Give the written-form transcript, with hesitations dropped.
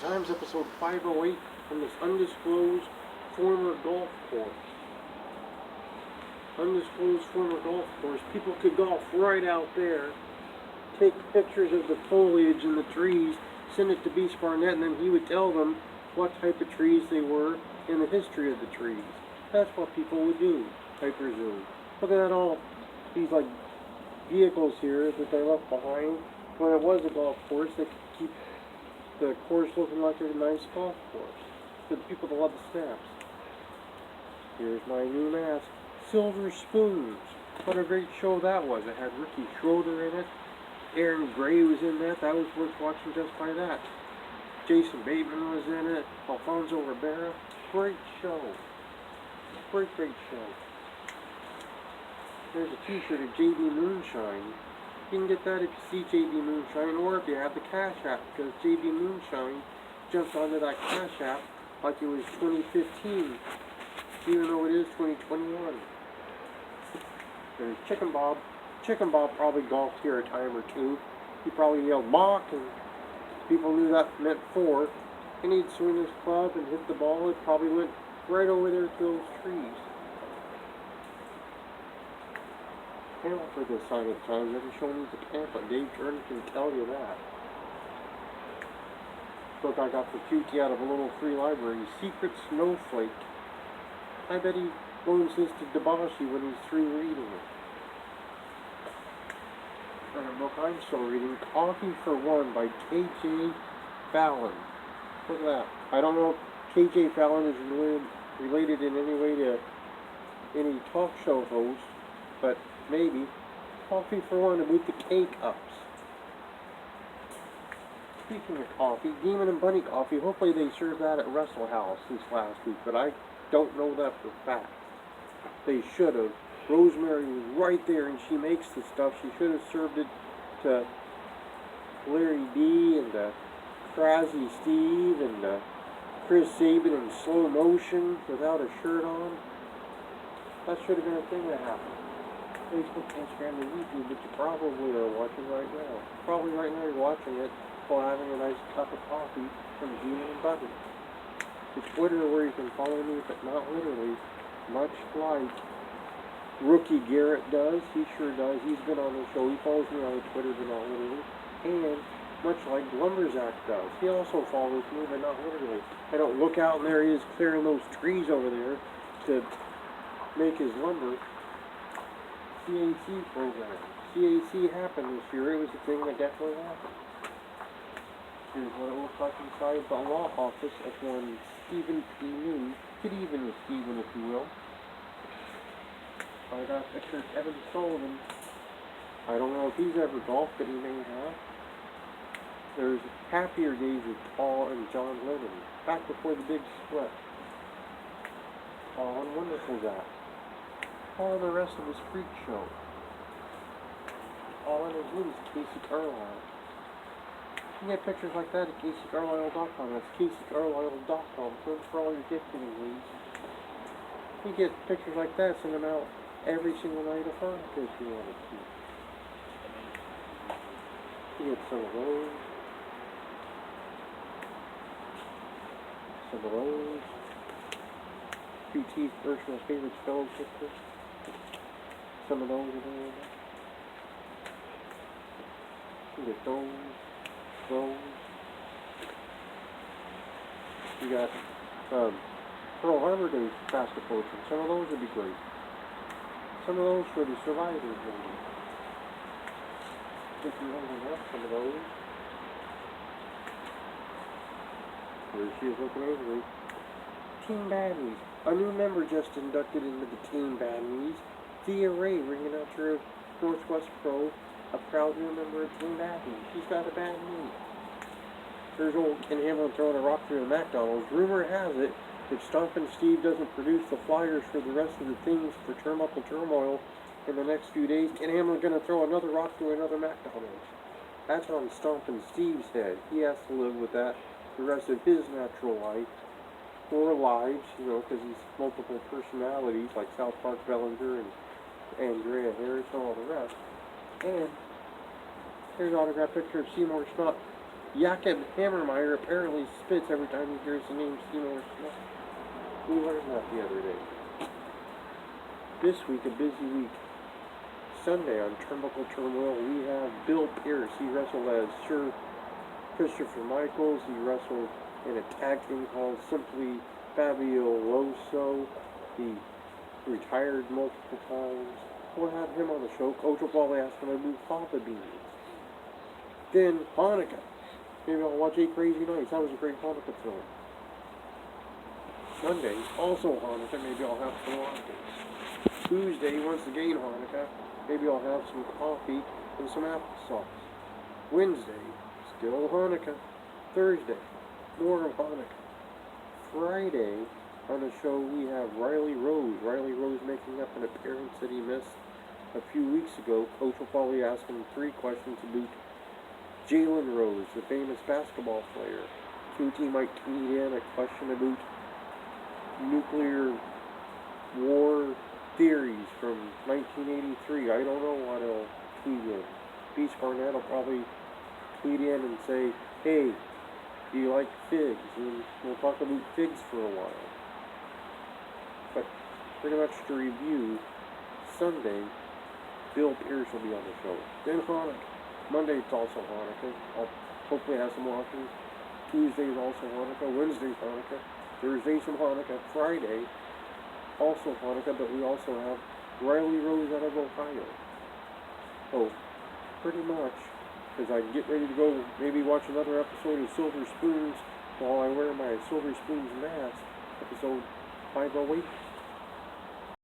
Times episode 508 from this undisclosed former golf course. Undisclosed former golf course. People could golf right out there, take pictures of the foliage and the trees, send it to Beast Barnett, and then he would tell them what type of trees they were and the history of the trees. That's what people would do, I presume. Look at that, all these like vehicles here that they left behind. When it was a golf course, they could keep the course looking like a nice golf course for the people that love the snaps. Here's my new mask. Silver Spoons. What a great show that was. It had Ricky Schroeder in it. Aaron Gray was in that. That was worth watching just by that. Jason Bateman was in it. Alfonso Rivera. Great show. Great show. There's a t-shirt of JD Moonshine. You can get that if you see JD Moonshine, or if you have the Cash App, because JD Moonshine jumped onto that Cash App like it was 2015, even though it is 2021. There's Chicken Bob. Chicken Bob probably golfed here a time or two. He probably yelled "Mock," and people knew that meant 4. And he'd swing his club and hit the ball. It probably went right over there to those trees. For this sign of the times, every show needs a pamphlet. Dave Turner can tell you that. Book I got for Cutie out of a little free library, Secret Snowflake. I bet he loans his to Debashi when he's through reading it. And a book I'm still reading, Coffee for One by K.J. Fallon. Look at that. I don't know if K.J. Fallon is related in any way to any talk show host, but maybe. Coffee for One with the K-Cups. Speaking of coffee, Demon and Bunny coffee, hopefully they served that at Wrestle House this last week, but I don't know that for a fact. They should have. Rosemary was right there and she makes the stuff. She should have served it to Larry D and Crazy Steve and Chris Sabin in slow motion without a shirt on. That should have been a thing that happened. Facebook, Instagram, and YouTube, but you probably are watching right now. Probably right now you're watching it while having a nice cup of coffee from Demon and Bunny. To Twitter where you can follow me, but not literally, much like Rookie Garrett does. He sure does. He's been on the show. He follows me on Twitter, but not literally. And much like Lumberjack does. He also follows me, but not literally. I don't look out and there he is clearing those trees over there to make his lumber. CAC program. CAC happened this year. It was a thing that definitely happened. Here's what it looks like inside the law office of one Stephen P. News. Good evening, Stephen, if you will. I got a picture of Evan Sullivan. I don't know if he's ever golfed, but he may have. There's Happier Days with Paul and John Lennon, back before the big split. Paul and Wonderful that. All the rest of his freak show. All in his news, Casey Carlisle. You can get pictures like that at CaseyCarlisle.com. That's CaseyCarlisle.com. Search for all your gifting needs. You get pictures like that, send them out every single night of Hanakah if you wanted to. You get some of those. Some of those. QT's personal favorite spelling pictures. Some of those are there. You get those. You got Pearl Harbor Day basket potion. Some of those would be great. Some of those for the survivors maybe. If you want to have some of those. There she is looking over me. Team Baddies. A new member just inducted into the Team Baddies. Thea Ray ringing out your Northwest Pro. A proud new member of Team Baddies. She's got a bad knee. There's old Ken Hamlin throwing a rock through the McDonald's. Rumor has it, if Stompin' Steve doesn't produce the flyers for the rest of the things for Turnbuckle Turmoil in the next few days, Ken Hamlin's going to throw another rock through another McDonald's. That's on Stompin' Steve's head. He has to live with that the rest of his natural life. Or lives, you know, because he's multiple personalities like South Park Bellinger and Andrea Harris and all the rest. And here's an autographed picture of Seymour Schnott Jakob Hammermeyer apparently spits every time he hears the name Seymour Smith. We learned that the other day. This week, a busy week. Sunday on Turnbuckle Turmoil, we have Bill Pierce. He wrestled as Sir Christopher Michaels. He wrestled in a tag team called Simply Fabuloso. He retired multiple times. We'll have him on the show. Coach will probably ask him to move Papa Beans. Then Hanakah. Maybe I'll watch 8 Crazy Nights. That was a great Hanakah film. Monday, also Hanakah. Maybe I'll have some lattes. Tuesday, once again Hanakah. Maybe I'll have some coffee and some applesauce. Wednesday, still Hanakah. Thursday, more of Hanakah. Friday, on the show we have Riley Rose. Riley Rose making up an appearance that he missed a few weeks ago. Coach will probably ask him 3 questions about Jalen Rose, the famous basketball player. QT might tweet in a question about nuclear war theories from 1983. I don't know what he'll tweet in. Beach Barnett will probably tweet in and say, hey, do you like figs? And we'll talk about figs for a while. But pretty much to review, Sunday, Bill Pierce will be on the show. Then Hanakah. Monday it's also Hanakah. I'll hopefully have some options. Tuesday is also Hanakah. Wednesday's Hanakah. Thursday's some Hanakah. Friday, also Hanakah, but we also have Riley Rose out of Ohio. So, pretty much, as I get ready to go, maybe watch another episode of Silver Spoons while I wear my Silver Spoons mask, episode 508.